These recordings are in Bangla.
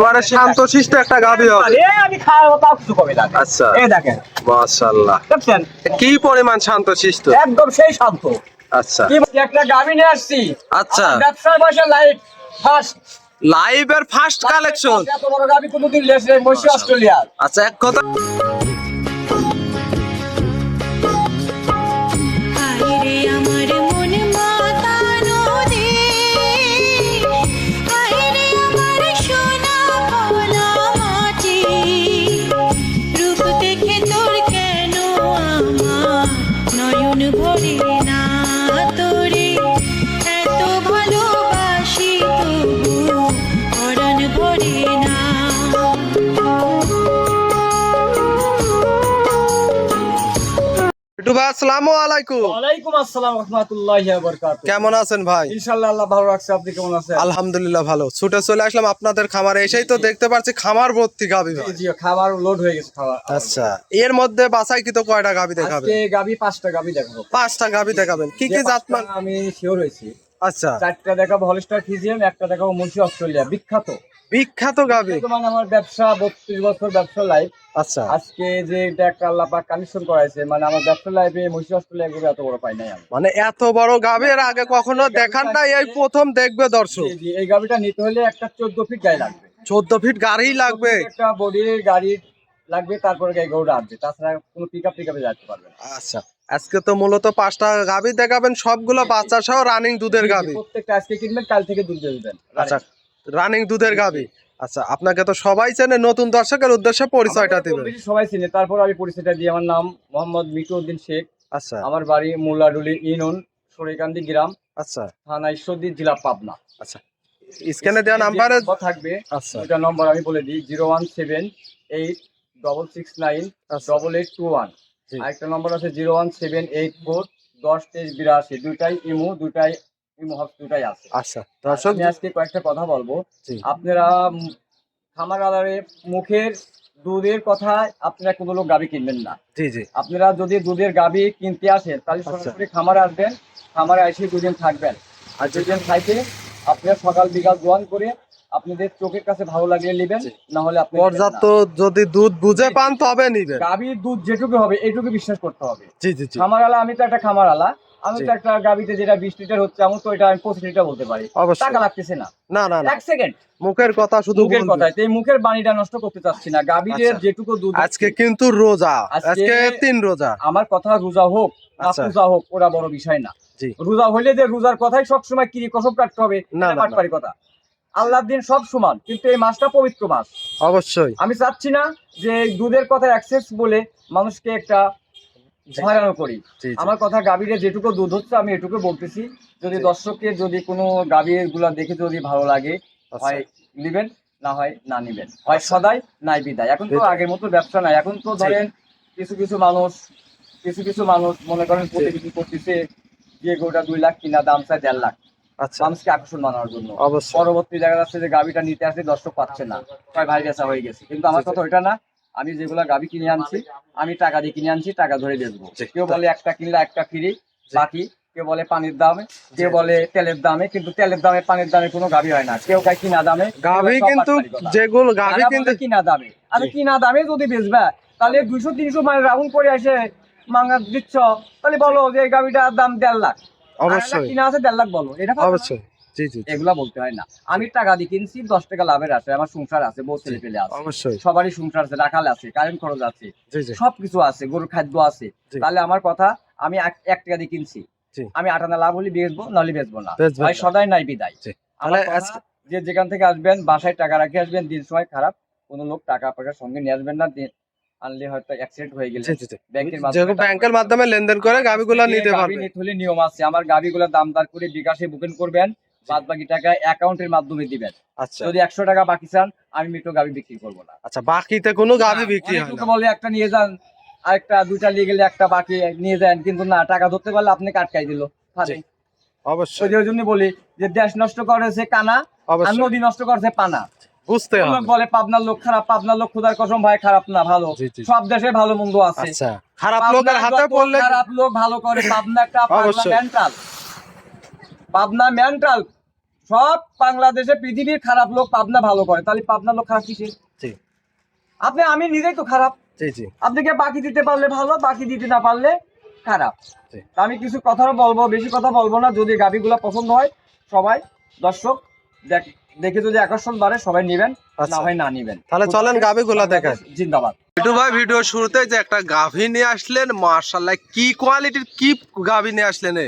মানে শান্তশিষ্ট একটা গাভী হবে। আমি খাওয়া তাও কিছু কমে না। আচ্ছা, এই দেখেন মাশাআল্লাহ। দেখছেন কি পরিমাণ শান্তশিষ্ট। একদম সেই শান্ত। আচ্ছা কি একটা গাভী নিয়ে আসছি। আচ্ছা, আমার ব্যবসার বয়সে লাইভ ফার্স্ট লাইভের ফার্স্ট কালেকশন। এত বড় গাভী কোনোদিন লেস নেই মসি অস্ট্রেলিয়া। আচ্ছা, এক কথা আইরে আমার মন মাতানো রে, আইরে আমার সোনা ভোলা মাটি, রূপ দেখে তোর কেন আমার নয়ন ভরে না, তোরে এত ভালোবাসি তবু পরাণ ভরে না। একটু ভাই, আসসালামু আলাইকুম। ওয়ালাইকুম আসসালাম ওয়া রাহমাতুল্লাহি ওয়া বারাকাতুহু। কেমন আছেন ভাই? ইনশাআল্লাহ আল্লাহ ভালো রাখছে। আপনি কেমন আছেন? আলহামদুলিল্লাহ ভালো। ছুটে চলে আসলাম আপনাদের খামারে। এসেই তো দেখতে পাচ্ছি খামার ভর্তি গাভী ভাই। জি খাবার লোড হয়ে গেছে খাবার। আচ্ছা, এর মধ্যে বাছাই কি তো কয়টা গাভী দেখাবেন? আজকে গাভী 5টা গাভী দেখাবো। 5টা গাভী দেখাবেন। কি কি যে জাত মান? পাঁচটা আমি শিওর হয়েছি। আচ্ছা, 4টা দেখাবো হলস্টার ফিজিয়াম, একটা দেখাবো মুন্সি অস্ট্রেলিয়া বিখ্যাত। বিখ্যাত গাভী। মানে আমার ব্যবসা 32 বছর ব্যবসা লাইফ। আচ্ছা, আজকে যে এটা একটা আল্লাহ পাক কানেকশন করাইছে, মানে আমার ব্যবসা লাইফে মুন্সি অস্ট্রেলিয়া গুলো এত বড় পাই নাই আমি। মানে এত বড় গাভী এর আগে কখনো দেখান নাই, এই প্রথম দেখবে দর্শক। জি, এই গাভীটা নিতে হলে একটা 14 ফিট গায়ে লাগবে। 14 ফিট গাড়ি লাগবে। একটা বডির গাড়ি লাগবে, তারপরে গায়ে গরুটা আসবে, তাছাড়া কোনো পিকআপে যেতে পারবে না। আচ্ছা, আজকে তো মূলত 5টা গাভী দেখাবেন, সবগুলো বাচ্চা সহ রানিং দুধের গাভী। প্রত্যেকটা আজকে কিনবেন, কাল থেকে দুধ দিয়ে দিবেন। আচ্ছা, রানিং দুধের গাভী। আচ্ছা, আপনাকে তো সবাই চেনে, নতুন দর্শকের উদ্দেশ্যে পরিচয়টা দিবেন। বেশি সবাই চিনে, তারপর আমি পরিচয়টা দিই। আমার নাম মোহাম্মদ মিটুউদ্দিন শেখ। আচ্ছা আমার বাড়ি মোল্লাডুলি ইউনিয়ন, সরিকান্দি গ্রাম, আচ্ছা থানা ঈশ্বরদী, জেলা পাবনা। আচ্ছা, স্ক্যানে দেওয়া নাম্বারে। নম্বর থাকবে। আচ্ছা দুটা নম্বর আমি বলে দিই, 01786698821। জি। আরেকটা নম্বর আছে 01784102382। দুইটাই ইমো, দুইটাই ইমো হব, দুইটাই আছে। আচ্ছা দর্শক, আমি আজকে কয়েকটা কথা বলবো। জি আপনারা খামার আলারে মুখের দুধের কথা আপনারা কোনো লোক গাভী কিনবেন না। জি জি আপনারা যদি দুধের গাভী কিনতে আসেন তাহলে আচ্ছা। সরাসরি খামারে আসবেন, খামারে এসে দুদিন থাকবেন। আর দুদিন থাইতে আপনারা সকাল বিকাল দোয়ান করে আপনাদের চোখের কাছে ভালো লাগলে নেবেন, না হলে আপনি পর্যাপ্ত যদি দুধ বুঝে পান তবে নিবেন। গাভীর দুধ যেটুকু হবে এইটুকু বিশ্বাস করতে হবে। জি জি জি খামার আলা, আমি তো একটা খামার আলা, আমি জি। তো একটা গাভীতে যেটা 20 লিটার হচ্ছে আমি তো এটা আমি 25 লিটার বলতে পারি। অবশ্যই। টাকা লাগতেছে না, না না না, 1 সেকেন্ড মুখের কথা শুধু মুখের বলবেন। কথায়। তো এই মুখের বাণীটা নষ্ট করতে চাচ্ছি না। গাভীদের আচ্ছা। যেটুকু দুধ আজকে কিন্তু রোজা, আজকে আজকে 3 রোজা। আমার কথা রোজা হোক না আচ্ছা। পূজা হোক ওরা বড় বিষয় না। জি রোজা হইলে যে রোজার কথাই সবসময় কি কসম কাটতে হবে, না, এটা না, পাটপারি কথা। আল্লাহর দিন সব সমান, কিন্তু এই মাসটা পবিত্র মাস। অবশ্যই। আমি চাচ্ছি না যে এই দুধের কথা অ্যাক্সেস বলে মানুষকে একটা জি হয়রানি করি। জি জি। আমার কথা গাভীরে যেটুকু দুধ হচ্ছে আমি এটুকু বলতেছি। যদি জি। দর্শককে যদি কোনো গাভীর গুলা দেখে যদি ভালো লাগে, আচ্ছা। হয় নিবেন, না হয় না নিবেন, হয় সদাই নাই বিদায়। এখন তো বিদায়। আগের মতো ব্যবসা নাই। এখন তো ধরেন কিছু কিছু মানুষ মনে করেন প্রতিযোগী করতেছে, যে গরুটা 2 লাখ কিনা দাম চায় 1.5 লাখ, আচ্ছা, মানুষকে আকর্ষণ বানানোর জন্য। অবশ্যই। পরবর্তী দেখা যাচ্ছে যে গাভীটা নিতে আসে দর্শক পাচ্ছে না, হয় ভাই বেচা হয়ে গেছে। কিন্তু আমার জি, জি। কথা ওইটা না। আমি যেগুলা গাভী কিনে আনছি, আমি টাকা দিয়ে কিনে আনছি, টাকা ধরে বেচবো। জি। কেউ বলে একটা কিনলে একটা ফ্রি, জি। বাকি কেউ বলে পানির দামে, কেউ জি, বলে তেলের দামে। কিন্তু তেলের দামে পানির দামে কোনো গাভী হয় না। কেউ গায়ে কিনা দামে, গাভী এগুলো সব কিন্তু বাটপারি কথা। যেগুলো গাভী যারা কিন্তু বলে কিনা দামে, আরে জি। কিনা দামে যদি বেচবা তাহলে 200-300 মাইল রাউন্ড করে এসে মাঙ্গা দিচ্ছ, তাহলে বলো যে এই গাভীটার দাম 1.5 লাখ। অবশ্যই কিনা আছে 1.5 লাখ, বলো এটা কথা না? অবশ্যই। জি জি জি, এগুলা বলতে হয় না। আমি টাকা দিয়ে কিনছি, 10 টাকা লাভের আছে, আমার সংসার আছে, বউ ছেলে পেলে আছে, অবশ্যই। সবারই সংসার আছে, রাখাল আছে, কারেন্ট খরচ আছে, জি জি সবকিছু আছে, গরুর খাদ্য আছে। জি। তাহলে আমার কথা, আমি 1 টাকা দিয়ে কিনছি, জি। আমি 8 আনা লাভ হলে বেচবো, নাহলে বেচবো না। বেচবেন ভাই না। সদাই নাই বিদায়। জি। আমার তাহলে কথা, আজকে- যে যেখান থেকে আসবেন বাসায় টাকা রাখে আসবেন। দিন সময় খারাপ, কোনো লোক টাকা পয়সা সঙ্গে নিয়ে আসবেন না। আনলে হয়তো অ্যাক্সিডেন্ট হয়ে গেলে জি জি জি, ব্যাংকের যেগুলো ব্যাংকের মাধ্যমে লেনদেন করে গাভীগুলো নিতে গাভী পারবে। নিতে হলে নিয়ম আছে। আমার গাভীগুলোর দাম দর করে বিকাশে বুকিং করবেন, বাদ বাকি টাকা অ্যাকাউন্টের মাধ্যমে দিবেন। আচ্ছা যদি 100 টাকা বাকি চান, আমি মৃত গাভী বিক্রি করবো না। আচ্ছা, বাকিতে কোনো গাভী বিক্রি অনেক হয় লোকে না। বলে একটা নিয়ে যান, আরেকটা 2টা নিয়ে গেলে একটা বাকি নিয়ে যান, কিন্তু না, টাকা ধরতে পারলে আপনি কাটকাই দিল। জি, অবশ্যই ওই জন্য বলি যে দেশ নষ্ট করেছে কানা, আর অবশ্যই নদী নষ্ট করেছে পানা। বুঝতে লোক হবে। বলে পাবনার লোক খারাপ, পাবনার লোক খোদার কসম ভাই খারাপ না, ভালো। জি, জি। সব দেশে ভালো মন্দ আছে। আচ্ছা, খারাপ পাবনার লোকের হাতে যত পড়লে খারাপ লোক ভালো করে, পাবনা একটা পাগলা অবশ্যই। মেন্টাল, পাবনা মেন্টাল সব বাংলাদেশে পৃথিবীর খারাপ লোক পাবনা ভালো করে, তাহলে পাবনা লোক খারাপ কিসে? জি আমি নিজেই তো খারাপ। জি জি আপনাকে বাকি দিতে পারলে ভালো, বাকি দিতে না পারলে খারাপ। জি। তা আমি কিছু কথা বলবো, বেশি কথা বলবো না। যদি গাভিগুলো পছন্দ হয় সবাই দর্শক দেখে যদি আকর্ষণ বাড়ে সবাই নিবেন, আচ্ছা। না হয় না নিবেন। তাহলে চলেন গাভিগুলা দেখাই। জিন্দাবাদ। বিটু ভাই, ভিডিও শুরুতে যে একটা গাভী নিয়ে আসলেন, মাশাআল্লাহ কি কোয়ালিটির কি গাভী নিয়ে আসলেন?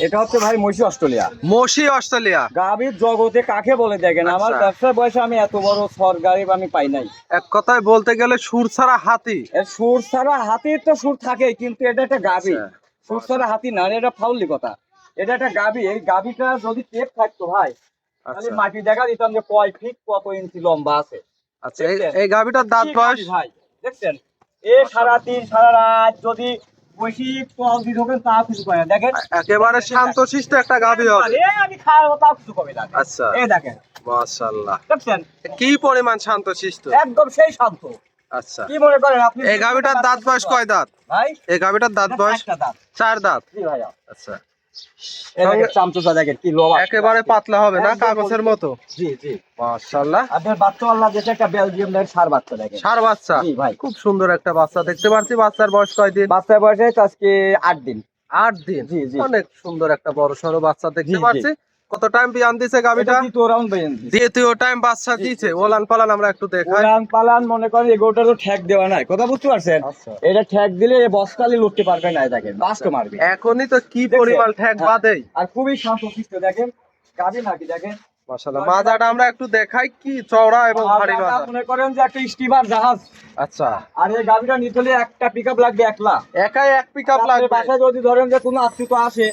এটা হচ্ছে ভাই মহিষী অস্ট্রেলিয়া। মশি অস্ট্রেলিয়া। গাভীর জগতে কাকে বলে দেখেন, আমার আচ্ছা। ব্যবসার বয়সে আমি এত বড় সরকারি আমি পাই নাই। এক কথায় বলতে গেলে সুর ছাড়া হাতি। এর সুর ছাড়া হাতির তো সুর থাকে, কিন্তু এটা একটা গাভী। আচ্ছা। সুর ছাড়া হাতি না, এটা ফাউলি কথা। এটা একটা গাভী। এই গাভীটা যদি টেপ থাকতো ভাই, তাহলে আচ্ছা মাটি দেখা দিতাম যে কয় ফিট কত ইঞ্চি লম্বা আছে। আচ্ছা, এই গাভীটার দাঁত বয়স? ভাই দেখছেন, সারা রাত যদি বসি কল দিয়ে ঢোকেন তা কিছু করে না। দেখেন একেবারে শান্তশিষ্ট একটা গাভী হবে। আমি খাওয়ার তা কিছু কমে না। আচ্ছা, দেখেন মাশাআল্লাহ দেখছেন কি পরিমাণ শান্তশিষ্ট। একদম সেই শান্ত। আচ্ছা, কি মনে করেন আপনি? এই গাভীটার দাঁত বয়স কয় দাঁত ভাই এই গাভীটার দাঁত বয়স? 4 4 দাঁত। দাঁত। জি ভাইয়া। আচ্ছা, চামচা দেখেন কি লোয়া, একেবারে পাতলা হবে না, কাগজের মতো। জি জি। মাশাআল্লাহ। আপনার বাচ্চা আল্লাহ দেশে একটা বেলজিয়াম এর সার বাচ্চা দেখেন। ষাঁড় বাচ্চা। জি ভাই। খুব সুন্দর একটা বাচ্চা দেখতে পাচ্ছি। বাচ্চার বয়স কয় দিন? বাচ্চার বয়স হয়েছে আজকে 8 দিন। 8 দিন। জি, জি। অনেক সুন্দর একটা বড় সড়ো বাচ্চা দেখতে জি, জি। পাচ্ছি। কত টাইম বিয়ান দিছে গাভীটা? এটা দ্বিতীয় রাউন্ড বেজেন। দ্বিতীয় টাইম বাচ্চা দিয়েছে। ওলান পালান আমরা একটু দেখাই। উড়ান পালান মনে করেন এগোটা তো ঠ্যাক দেওয়া নাই, কথা বুঝতে পারছেন? আচ্ছা। এটা ঠ্যাক দিলে বস্তালি লুটতে পারবে না, দেখেন বাস্ত মারবে। এখনই তো কি দেখছেন? পরিমাণ ঠ্যাক হ্যাঁ। বাদেই। আর খুবই শান্তশিষ্ট দেখেন, গাভী নাকি দেখেন। মাশাআল্লাহ, মাজাটা আমরা একটু দেখাই, কি চওড়া এবং আর ভারী গাভীটা মাজা। মনে করেন যে একটা স্টিমার জাহাজ। আচ্ছা, আর এই গাভীটা নিতে হলে একটা পিকআপ লাগবে একলা। একাই এক পিকআপ আপনার লাগবে। বাসায় যদি ধরেন যে কোনো আত্মীয় আসে,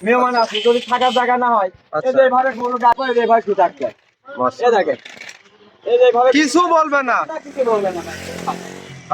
মেহমান আসে, যদি থাকার জায়গা না হয়, আচ্ছা। এই যে এইভাবে কোনো গাভী এইভাবে শুয়ে থাকবে। এই মাশাআল্লাহ। দেখেন, এই যে এইভাবে কিছু বলবে না। কিছু বলবে না।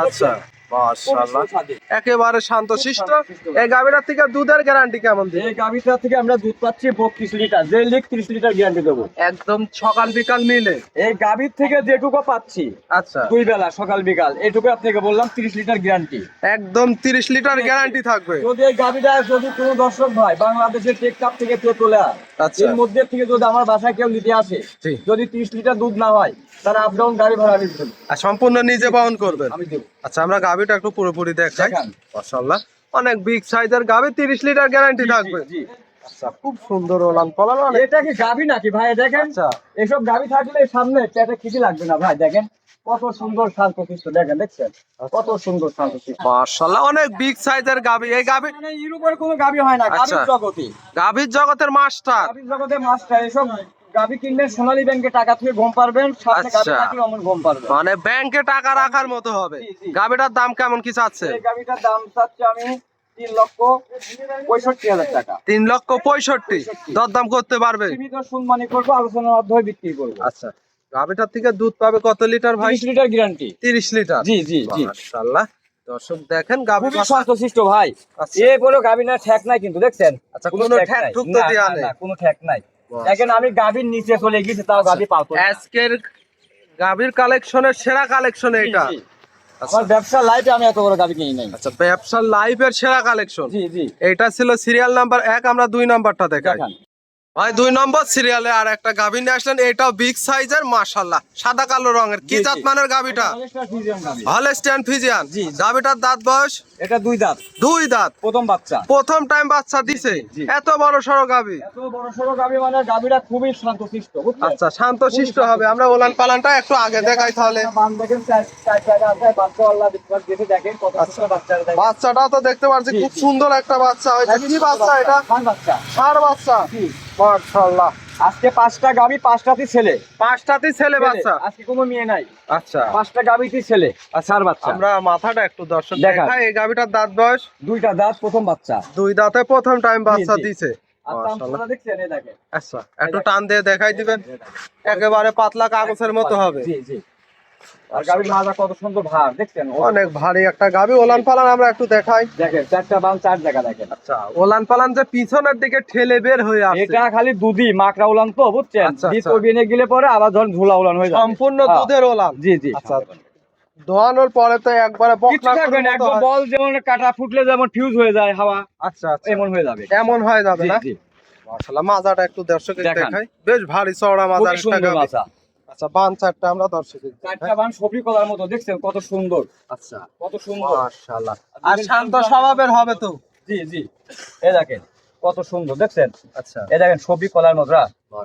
আচ্ছা, মাশাআল্লাহ, খুবই সুস্বাদু। একেবারে শান্তশিষ্ট। শান্তশিষ্ট। এই গাভীটার থেকে দুধের গ্যারান্টি কেমন দিন? এই গাভীটা থেকে আমরা দুধ পাচ্ছি 32 লিটার, যে লিখ 30 লিটার গ্যারান্টি দেবো। একদম সকাল বিকাল মিলে। এই গাভীর থেকে যেটুকু পাচ্ছি আচ্ছা, 2 বেলা সকাল বিকাল, এইটুকু আপনাকে বললাম 30 লিটার গ্যারান্টি। একদম 30 লিটার গ্যারান্টি থাকবে। যদি এই গাভীটা যদি কোনো দর্শক ভাই বাংলাদেশের টেকটাপ থেকে তোলা, আচ্ছা। এর মধ্যে থেকে যদি আমার বাসায় কেউ নিতে আসে, জি। যদি 30 লিটার দুধ না হয়, তাহলে আপ ডাউন গাড়ি ভাড়া আমি দেবো। আর সম্পূর্ণ নিজে বহন করবেন? আমি দেবো। আচ্ছা, আমরা গাভীটা একটু পুরোপুরি দেখাই। দেখান। মাশাআল্লাহ, অনেক বিগ সাইজের গাভী, 30 লিটার গ্যারান্টি থাকবে। জি। আচ্ছা, খুব সুন্দর ওলান পালান অনেক। এটা কি গাভী নাকি ভাই? দেখেন আচ্ছা, এসব গাভী থাকলে সামনে পেটে খিদে লাগবে না ভাই। দেখেন কত সুন্দর শান্তশিষ্ট, দেখেন দেখছেন কত সুন্দর শান্তশিষ্ট। মাশাআল্লাহ, অনেক বিগ সাইজের গাভী। এই গাভী মানে ইউরোপের কোনো গাভী হয় না, আচ্ছা। গাভীর জগতে। গাভীর জগতের মাস্টার। গাভীর জগতে মাস্টার। এসব গাভী কিনবেন সোনালী ব্যাংকে টাকা থেকে ঘুম পারবেন, সামনে গাভী আচ্ছা। রাখলে অমন ঘুম পারবেন। মানে ব্যাংকে টাকা রাখার মতো হবে। জি, জি। গাভীটার দাম কেমন কি চাচ্ছে? এই গাভীটার দাম চাচ্ছি আমি 3,65,000 টাকা। 3,65,000। দরদাম করতে পারবে? সীমিত সম্মানী করবো, আলোচনার মাধ্যমে বিক্রি করবো। আচ্ছা, গাভীটার থেকে দুধ পাবে কত লিটার ভাই? 30 লিটার গ্যারান্টি। 30 লিটার। জি জি জি। মাশাআল্লাহ, দর্শক দেখেন গাভী খুবই শান্তশিষ্ট ভাই। আচ্ছা। এ বলো গাভী না ঠ্যাক নাই কিন্তু, দেখছেন? আচ্ছা, কোনো ঠ্যাক নাই। ঠুক তো না, দেয়া না, নেই। না, কোনো ঠ্যাক নাই। বাহ। দেখেন আমি গাভীর নিচে চলে গেছি, তাও গাভী পালতো না। আজকের গাভীর কালেকশনের সেরা কালেকশন জি, এটা। জি। আচ্ছা। আমার ব্যবসা লাইফে আমি এত বড় গাভী কিনি নাই। আচ্ছা, ব্যবসার লাইভের সেরা কালেকশন। জি জি। এটা ছিল সিরিয়াল নাম্বার 1, আমরা 2 নাম্বারটা দেখাই। দেখান। ভাই 2 নম্বর সিরিয়ালে আর একটা গাভী নিয়ে আসলেন। এটাও বিগ সাইজের, মাশাআল্লাহ, সাদা কালো রঙের। কি জি, জি। জাত মানের গাভীটা? হলস্টার ফ্রিজিয়ান গাভী। Holstein Friesian. জি, জি। গাভীটার দাঁত বয়স? এটা 2 দাঁত, 2 দাঁত। প্রথম বাচ্চা। প্রথম টাইম বাচ্চা দিছে। জি। এত বড় সড়ো গাভী। এত বড় সড়ো গাভী মানে গাভীটা খুবই শান্তশিষ্ট, বুঝছেন? আচ্ছা, শান্তশিষ্ট হবে। আমরা ওলান পালানটা একটু আগে দেখাই তাহলে। বান দেখেন, চার জায়গা আছে, বাচ্চা আল্লাহ বিসমিল্লাহ দেখে দেখেন কত সুন্দর বাচ্চা। দেখেন বাচ্চাটাও তো দেখতে পাচ্ছি, জি, খুব জি। সুন্দর একটা বাচ্চা হয়েছে। কি বাচ্চা এটা? খান বাচ্চা। ষাঁড় বাচ্চা। জি। মাশাআল্লাহ, আজকে 5টা গাভী, 5টাতেই ছেলে। 5টাতেই ছেলে বাচ্চা। আজকে কোনো মেয়ে নাই, আচ্ছা, 5টা গাভীতেই ছেলে আর 4 বাচ্চা। আমরা মাথাটা একটু দর্শক দেখান। দেখাই। এই গাভীটার দাঁত বয়স? 2টা দাঁত, প্রথম বাচ্চা। 2 দাঁতে প্রথম টাইম বাচ্চা জি। দিছে। আর মাশাআল্লাহ। চামচটা দেখছেন, এই দেখেন। আচ্ছা, একটু টান দিয়ে দেখাই দিবেন। একেবারে পাতলা কাগজের মতো হবে। জি জি। আর গাভীর মাজা কত সুন্দর ভার, দেখছেন? অনেক ভারী একটা গাভী। ওলান পালান আমরা একটু দেখাই। দেখেন 4টা বান, 4 জায়গা দেখেন। আচ্ছা, ওলান পালান যে পিছনের দিকে ঠেলে বের হয়ে আসছে। এটা খালি দুধি মাকড়া উলান তো, বুঝছেন? আচ্ছা, দুধ আচ্ছা। ওবিনে গেলে পরে আবার ধরেন ঝোলা উলান হয়ে যাবে। সম্পূর্ণ হ্যাঁ। দুধের ওলান। জি জি। আচ্ছা, দোয়ানোর পরে তো একবারে কিছু বকনা থাকবে না, মতো একদম হয়। বল যেমন কাটা ফুটলে যেমন ফিউজ হয়ে যায় হাওয়া, আচ্ছা আচ্ছা, এমন হয়ে যাবে। এমন হয়ে যাবে জি না? জি। মাশাআল্লাহ মাজাটা একটু দর্শকের দেখান। দেখাই, বেশ ভারী চওড়া মাজার খুবই একটা সুন্দর গাভী। মাছা। আচ্ছা বান চারটা আমরা দর্শকের চারটা বান সবরি কলার মতো, দেখছেন কত সুন্দর, আচ্ছা কত সুন্দর। মাশাআল্লাহ। আর শান্ত স্বভাবের হবে তো। জি জি, এই দেখেন কত সুন্দর, দেখছেন? আচ্ছা এই দেখেন সবরি কলার মতো,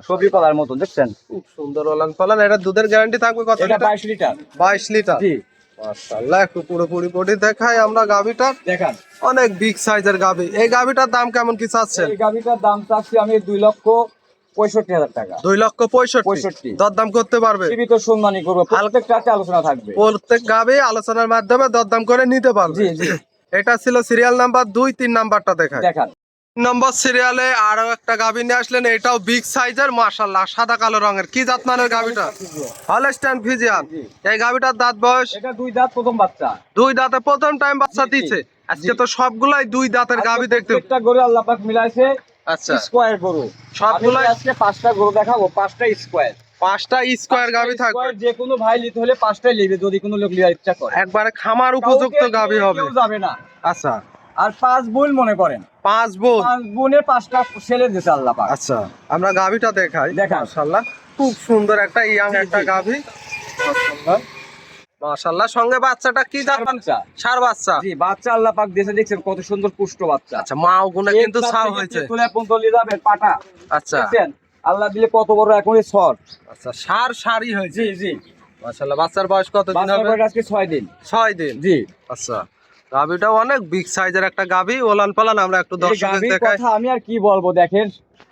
সবরি কলার মতো, দেখছেন? খুব সুন্দর ওলান পালান। এটা দুধের গ্যারান্টি থাকবে কত এটা লিটার? 22 লিটার। 22 লিটার। জি মাশাআল্লাহ একটু পুরোপুরি বডি দেখাই আমরা গাভীটার, দেখান। অনেক বিগ সাইজের গাভী। এই গাভীটার দাম কেমন কি চাচ্ছেন? এই গাভিটার দাম চাচ্ছি আমি 2,65,000 টাকা। 2,65,000। দরদাম করতে পারবে? সীমিত সম্মানই করবো, প্রত্যেকটাতে আলোচনা থাকবে। প্রত্যেক গাভী আলোচনার মাধ্যমে দরদাম করে নিতে পারবে। জি জি, এটা ছিল সিরিয়াল নাম্বার 2, 3 নাম্বারটা দেখায়। দেখান। নম্বর সিরিয়ালে আরো একটা গাভী নিয়ে আসলেন, এটাও বিগ সাইজের মাশাআল্লাহ, সাদা কালো রঙের। কি জাত মানের গাভীটা? Holstein Friesian. এই গাভীটার দাঁত বয়স? এটা 2 দাঁত, প্রথম বাচ্চা। 2 দাঁতে প্রথম টাইম বাচ্চা জি, জি, দিচ্ছে। আজকে জি। তো সবগুলাই 2 দাঁতের গাভী দেখতে। একটা গরু আল্লাহ পাক মিলাইছে, আচ্ছা স্কয়ার গরু। সবগুলাই আমি আজকে 5টা গরু দেখাবো, 5টা স্কয়ার। 5টা স্কয়ার গাভী থাকবে। যে কোনো ভাই নিতে হলে 5টাই নেবে, যদি কোনো লোক লিয়ার ইচ্ছা করে। একবারে খামার উপযুক্ত কাউকে গাভী হবে। কেউ যাবে না। আচ্ছা আর 5 বোন মনে করেন, 5 বোন। 5 বোনের 5টা ছেলে দিয়েছে আল্লাহ পাক। আচ্ছা আমরা গাভীটা দেখাই। দেখান। মাশাআল্লাহ খুব সুন্দর একটা ইয়াং জি, একটা জি। গাভী। মাশাআল্লাহ মাশাআল্লাহ। সঙ্গে বাচ্চাটা কি জাত? বাচ্চা। ষাঁড় বাচ্চা। জি, বাচ্চা আল্লাহ পাক দিয়েছে, দেখছেন কত সুন্দর পুষ্ট বাচ্চা। আচ্ছা মা গুণে কিন্তু ছাও হয়েছে। তুলে পন্তলি যাবে পাটা, আচ্ছা দেখছেন? আল্লাহ দিলে কত বড় এখনই ছর। আচ্ছা ষাঁড় শাড়ি হয়েছে। জি জি, মাশাআল্লাহ। বাচ্চার বয়স কত দিন বাচ্চার হবে? বয়স আজকে 6 দিন। 6 দিন। জি, আচ্ছা গাভীটাও অনেক বিগ সাইজের একটা গাভী, ওলান পালান আমরা একটু এই দর্শকের গাভীর দেখাই। কথা আমি আর কি বলবো, দেখেন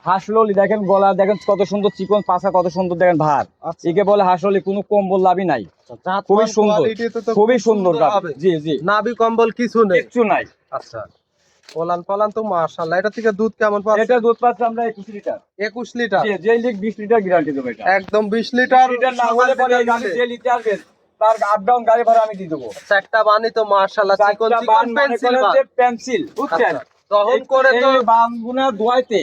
হাঁসললি, দেখেন গলা, দেখেন কত সুন্দর চিকন পাছা, কত সুন্দর, দেখেন ভার। আচ্ছা। একে বলে হাঁসললি, কোনো কম্বল লাভই নাই, জাত খুবই মান সুন্দর, কোয়ালিটিতে তো খুবই সুন্দর গাভী। হবে। জি জি, নাভি কম্বল কিছু নেই। কিচ্ছু নাই। আচ্ছা ওলান পালান তো মাশাআল্লাহ। এটা থেকে দুধ কেমন পাচ্ছে? এটা দুধ পাচ্ছে আমরা 21 লিটার। 21 লিটার। জি, যে লিখ 20 লিটার গ্যারান্টি দেবো এটা। একদম 20 লিটার। লিটার না হলে পরে এই গাড়ি যে লিটার আসবে তার আপ ডাউন গাড়ি ভাড়া আমি দিয়ে দেবো। চারটা বানি তো মাশাআল্লাহ চিকন চারটা চিকন বান মনে পেন্সিল করেন বান। যে পেন্সিল, বুঝছেন? আচ্ছা, দহন করে তো এই বানগুনা ধোয়াইতে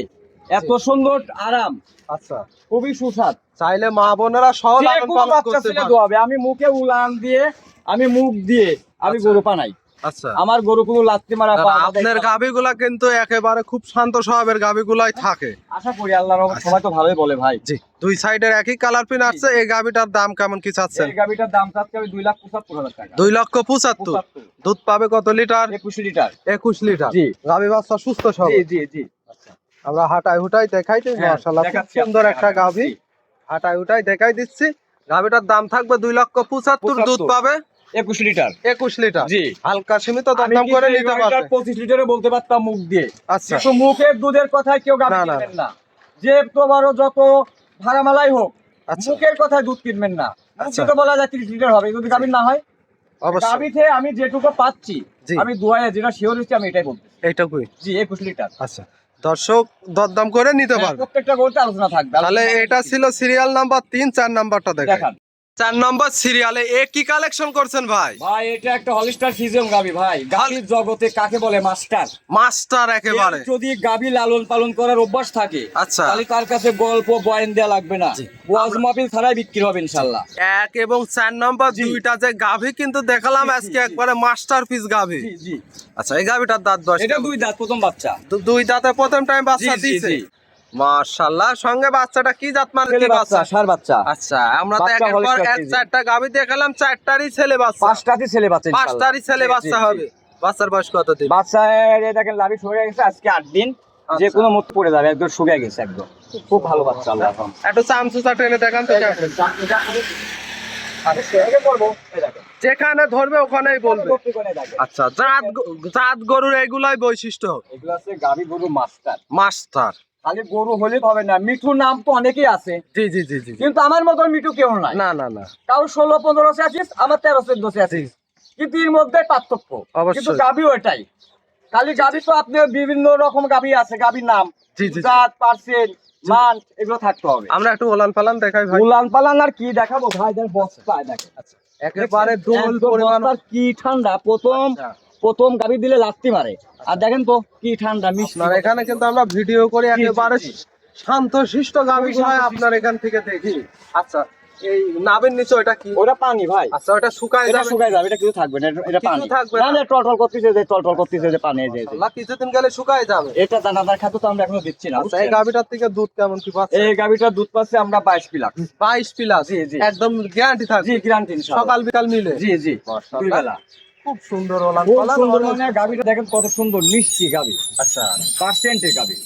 এত সুন্দর আরাম, আচ্ছা খুবই সুস্বাদ। চাইলে মা বোনেরা সহ যে লালন কোনো পালন বাচ্চা করতে ছেলে পারবে। দোয়াবে, আমি মুখে উলান দিয়ে, আমি মুখ দিয়ে আমি আচ্ছা। গরু পানাই। আচ্ছা আমার গরু কোনো লাত্তি মারা আর পা না আপনার দেখে। গাভীগুলা কিন্তু একেবারে খুব শান্ত স্বভাবের গাভীগুলাই থাকে। আশা করি আল্লাহর রহমত সবাই তো ভালোই বলে ভাই। জি দুই সাইডের একই কালার পিন আসছে। এই গাভীটার দাম কেমন কি চাচ্ছেন? এই গাভিটার দাম চাচ্ছি আমি 2,75,000 টাকা। 2,75,000। 75, দুধ পাবে কত লিটার? 21 লিটার। 21 লিটার। জি। গাভী বাচ্চা সুস্থ জি সবল। জি জি, আমরা হাঁটাই হুটাই দেখাই দিই। হ্যাঁ, মাশাআল্লাহ খুব দেখাচ্ছি সুন্দর আপনাকে, একটা গাভী। জি। হাঁটাই হুটাই দেখাই দিচ্ছি। গাভীটার দাম থাকবে 2,75,000। দুধ 75 পাবে 21 লিটার। 21 লিটার। জি। হালকা সীমিত আমি দরদাম কিন্তু করে এই নিতে গাভিটার পারবে। 25 লিটারে বলতে পারতাম মুখ দিয়ে। আচ্ছা কিন্তু মুখের দুধের কথায় কেউ গাভী না, না, কিনবেন না। যে তোমারও যত ভাড়ামালাই হোক, আচ্ছা মুখের কথায় দুধ কিনবেন না। মুখ আচ্ছা। দিয়ে বলা যায় 30 লিটার হবে, যদি গাভীর না হয়। অবশ্যই গাভীতে আমি যেটুকু পাচ্ছি, জি। আমি দোয়ায় যেটা শিওর হচ্ছি আমি এটাই বলছি। এইটুকুই। জি, 21 লিটার। আচ্ছা দর্শক দরদাম করে নিতে হ্যাঁ, পারবে। প্রত্যেকটা গরুতে আলোচনা থাকবে। তাহলে এটা ছিল সিরিয়াল নাম্বার 3। 4 নাম্বারটা দেখেন। দেখান 4 নম্বর সিরিয়ালে এ কি কালেকশন করছেন ভাই? ভাই, এটা একটা হলিস্টার ফিজিয়াম গাভী ভাই। গাভীর জগতে কাকে বলে মাস্টার। মাস্টার একেবারে। এর যদি গাভী লালন পালন করার অভ্যাস থাকে, আচ্ছা। তাহলে তার কাছে গল্প বয়ান দেওয়া লাগবে না, জি। ওয়াজ মাহফিল ছাড়াই বিক্রি হবে ইনশাআল্লাহ। 1 এবং 4 নম্বর জি। দুইটা যে গাভী কিন্তু দেখালাম জি, জি, আজকে জি। একবারে মাস্টারপিস গাভী। জি জি, আচ্ছা এই গাভীটার দাঁত বয়স এটা কেমন? 2 দাঁত, প্রথম বাচ্চা। দুই দাঁতে প্রথম টাইম বাচ্চা জি, জি, দিয়েছে। জি। মাশাআল্লাহ। সঙ্গে বাচ্চাটা কি জাত মানে ছেলে কি বাচ্চা, বাচ্চা? ষাঁড় বাচ্চা। আচ্ছা আমরা তো বাচ্চা একের পর হলিস্টার এক ফ্রিজিয়ান। 4টা গাভী দেখালাম, 4টারই ছেলে বাচ্চা। 5টাতে ছেলে বাচ্চা ইনশাআল্লাহ। 5টারই ছেলে জি, বাচ্চা জি, জি। হবে। বাচ্চার বয়স কত দিন? বাচ্চা এই দেখেন লাভি শুকিয়ে গেছে আজকে 8 দিন, যে কোনো মুহূর্তে পড়ে যাবে, একদম শুকিয়ে গেছে একদম। খুব ভালো বাচ্চা আল্লাহ এখন। একটু চামচুচা টেনে দেখান তো কেমন। যেখানে ধরবে ওখানেই বলবে। আচ্ছা জাত গরুর এইগুলাই বৈশিষ্ট্য। এগুলো আছে গাভী গরু মাস্টার। মাস্টার। খালি গরু হলে হবে না, মিঠু নাম তো অনেকেই আছে, জি জি জি জি। কিন্তু আমার মতো মিঠু কেউ নাই। না না না কারো 16-15 আছে, আমার 13-14 আছে, কিন্তু এর মধ্যে পার্থক্য। অবশ্যই। কিন্তু গাভীও এটাই। খালি গাভী তো আপনার বিভিন্ন রকম গাভী আছে, গাভীর নাম, জি, জি, জি। জাত, পার্সেন্ট, মান, এগুলো থাকতে হবে। আমরা একটু ওলান পালান দেখাই ভাই। উলান পালান আর কি দেখাবো ভাই, দেন বস্তায় দেখেন। আচ্ছা একেবারে দোল একদম পরিমাণ। বস্তার কি ঠান্ডা, আচ্ছা। প্রথম গাভী দিলে লাত্তি মারে। আর দেখেন তো কি ঠান্ডা মিষ্টি। আপনার এখানে কিন্তু আমরা ভিডিও করে জি, জি, একেবারে জি। শান্ত শিষ্ট গাভী খুবই শান্ত হয় শিষ্ট। আপনার এখান থেকে দেখি। আচ্ছা এই নাবের নিচে ওটা কি? ওটা পানি ভাই, আচ্ছা ওটা শুকায় এটা যাবে। শুকায় যাবে, এটা কিছু থাকবে না, এটা পানি কিছু থাকবে না, না? টলটল করতেছে, যে টলটল করতেছে, যে পানি, এই যে আল্লাহ, কিছুদিন গেলে শুকায় যাবে। এটা দানাদার খাদ্য তো আমরা এখনো দিচ্ছি না। আচ্ছা এই গাভিটার থেকে দুধ কেমন কি পাচ্ছে? এই গাভিটার দুধ পাচ্ছে আমরা 22 প্লাস। 22 প্লাস, জি, জি। একদম গ্যারান্টি থাকবে। জি, গ্যারান্টি ইনশাআল্লাহ। সকাল বিকাল মিলে। জি জি, মাশাআল্লাহ। দুই বেলা। খুব সুন্দর ওলান খুব পালান, সুন্দর, অনেক- মানে গাভিটা দেখেন কত সুন্দর মিষ্টি গাভি, আচ্ছা পার্সেন্টের গাভি।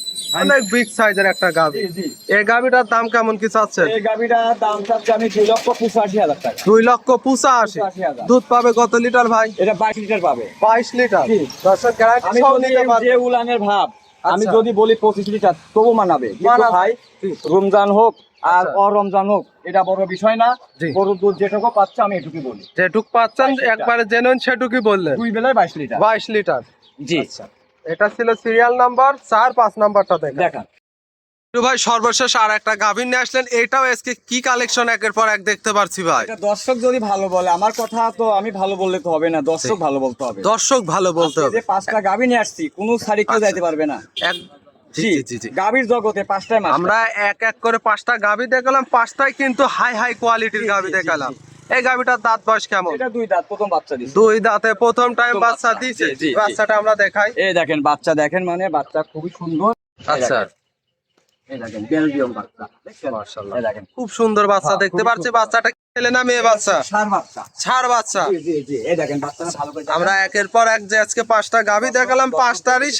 অনেক বিগ সাইজের একটা গাভি। জি জি, এই গাভিটার দাম কেমন কি চাচ্ছেন? এই গাভিটার দাম চাচ্ছি আমি 2,85,000 টাকা। 2,85,000। দুধ পাবে কত লিটার ভাই? এটা 22 লিটার পাবে। 22 লিটার। জি। দর্শক গ্যারান্টি আমি সহ যদি নিতে পারবে। যে উলানের ভাব, আমি আচ্ছা। যদি বলি 25 লিটার তবু মানাবে, কিন্তু মানাবে। ভাই জি। রমজান হোক আর আচ্ছা। অরমজান হোক এটা বড় বিষয় না। জি। গরুর দুধ যেটুকু পাচ্ছে আমি এটুকু বলি। যেটুক পাচ্ছেন 22 লিটার। একবারে জেনুইন সেটুকুই বললেন। দুই বেলায় 22 লিটার। 22 লিটার। জি, আচ্ছা এটা ছিল সিরিয়াল নাম্বার 4, 5 নাম্বারটা দেখেন। দেখান। তো ভাই সর্বশেষ আর একটা গাভীর নিয়ে আসলেন, এটাও আজকে কি কালেকশন একের পর এক দেখতে পারছি ভাই। এটা দর্শক যদি ভালো বলে, আমার কথা তো আমি ভালো বললে তো হবে না, দর্শক ভালো বলতে হবে। দর্শক ভালো বলতে আজকে হবে। যে 5টা গাভী নিয়ে আসছি, কোনো সারি কেউ আচ্ছা। যাইতে পারবে না। এক জি জি জি জি জি। গাভীর জগতে 5টাই মাস। আমরা এক এক করে 5টা গাভী দেখালাম, 5টাই কিন্তু হাই হাই কোয়ালিটির জি, গাভী জি, জি, দেখালাম। জি। এই গাভীটার দাঁত বয়স কেমন? এটা 2 দাঁত, প্রথম বাচ্চা দিছে। 2 দাঁতে প্রথম টাইম প্রথম বাচ্চা বাচ্চা। দিয়েছে। জি, জি, জি। বাচ্চাটা আমরা দেখাই। এই দেখেন বাচ্চা, দেখেন মানে বাচ্চা খুবই সুন্দর। আচ্ছা এই দেখেন বেলজিয়াম বাচ্চা, দেখছেন? মাশাআল্লাহ। এই দেখেন খুব সুন্দর বাচ্চা হ্যাঁ, দেখতে খুবই পাচ্ছি। সুন্দর। বাচ্চাটা ছেলে না মেয়ে বাচ্চা? ষাঁড় বাচ্চা। ছাড় বাচ্চা। জি জি জি, এই দেখেন বাচ্চাটা ভালো করে দেখেন। আমরা একের পর এক যে আজকে 5টা গাভী দেখালাম, 5টারই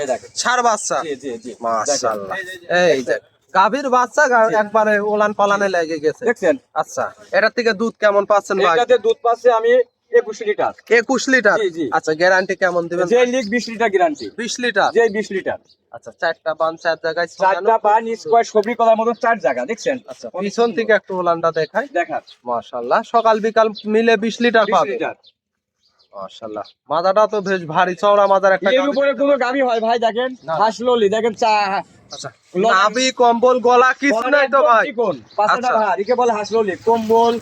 এই দেখেন। ছাড় বাচ্চা। জি জি জি, মাশাআল্লাহ। দেখেন। এই যে গাভীর বাচ্চা একবারে ওলান পালানে লেগে গেছে। দেখছেন? আচ্ছা এটার থেকে দুধ কেমন পাচ্ছেন ভাই? এটাতে দুধ পাচ্ছে আমি 21 লিটার। 21 লিটার। জি, জি। আচ্ছা গ্যারান্টি কেমন দিবেন? যে লিগ 20 লিটার গ্যারান্টি। 20 লিটার। যে 20 লিটার। আচ্ছা 4টা বান 4 জায়গায় 4টা পান স্কয়ার সবরি কলার মতো 4 জায়গা, দেখছেন? আচ্ছা পিছন থেকে একটু ওলানটা দেখাই। দেখান। মাশাআল্লাহ সকাল বিকাল মিলে 20 লিটার 20 পাবে। লিটার। মাশাআল্লাহ মাজাটা তো বেশ ভারী চওড়া মাজার একটা এর গাভী। উপরে কোনো গাবি হয় ভাই, দেখেন না। হাসললি, দেখেন চা আচ্ছা নাভি কম্বল গলা কিছু নাই তো ভাই? পাঁচটা আচ্ছা। ভার একে বলে হাসললি, কম্বল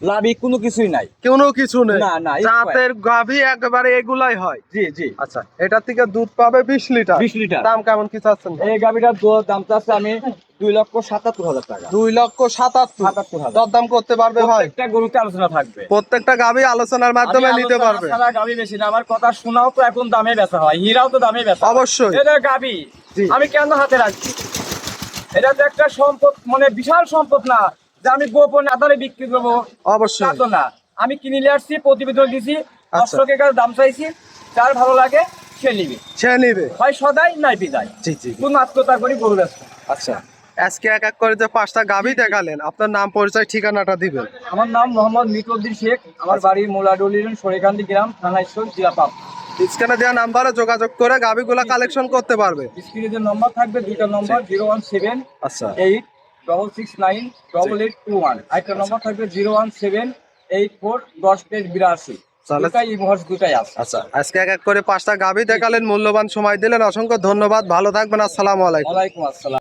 লাভি কোনো কিছুই নাই। কোনো কিছু নেই। না, না, এই জাতের গাভী একেবারে এগুলাই হয়। জি জি, আচ্ছা এটা থেকে দুধ পাবে 20 লিটার। 20 লিটার। দাম কেমন কি চাচ্ছেন? এই গাবিটার দাম চাচ্ছে আমি 2,77,000 টাকা। 2,77,000। দরদাম করতে পারবে ভাই? প্রত্যেকটা গরুতে আলোচনা থাকবে। প্রত্যেকটা গাভী আলোচনার মাধ্যমে আমি নিতে আলোচনা পারবে। ছাড়া গাবি বেশি না, আমার কথা শোনাও তো এখন দামে বেচা হয়, হীরাও তো দামে বেচা হয়। অবশ্যই। এটা গাবি জি। আমি কেন হাতে রাখছি? এটা তো একটা সম্পদ, মানে বিশাল সম্পদ না যে আমি গোপনে আদারে বিক্রি করবো, তা অবশ্যই। তো না। আমি কিনে নিয়ে আসছি, প্রতিবেদন দিছি, আচ্ছা। দর্শকের কাছে দাম চাইছি, যার ভালো লাগে সে নিবে, সে নিবে। হয় সদাই নাই বিদায়। জি জি জি। কোন আত্মতা করি গরু ব্যস্ত। আচ্ছা আজকে এক এক করে যে 5টা গাভী দেখালেন, আপনার নাম পরিচয় ঠিকানাটা দিবেন। আমার নাম মোহাম্মদ মিটউদ্দিন শেখ, আমার বাড়ি মোলাডুলির সরেকান্দি গ্রাম, থানা ঈশ্বর, জেলা পাবনা। স্ক্রিনে দেওয়া নাম্বারে যোগাযোগ করে গাভীগুলা কালেকশন করতে পারবে। স্ক্রিনে যে নম্বর থাকবে, দুইটা নম্বর 017 আচ্ছা 8 669 8821, আরেকটা নম্বর থাকবে 017 84 10 82। তাহলে- দুটাই ইমহস, দুটাই আছে। আচ্ছা আজকে এক এক করে 5টা গাভী দেখালেন, মূল্যবান সময় দিলেন, অসংখ্য ধন্যবাদ। ভালো থাকবেন। আসসালামু আলাইকুম। ওয়ালাইকুম আসসালাম।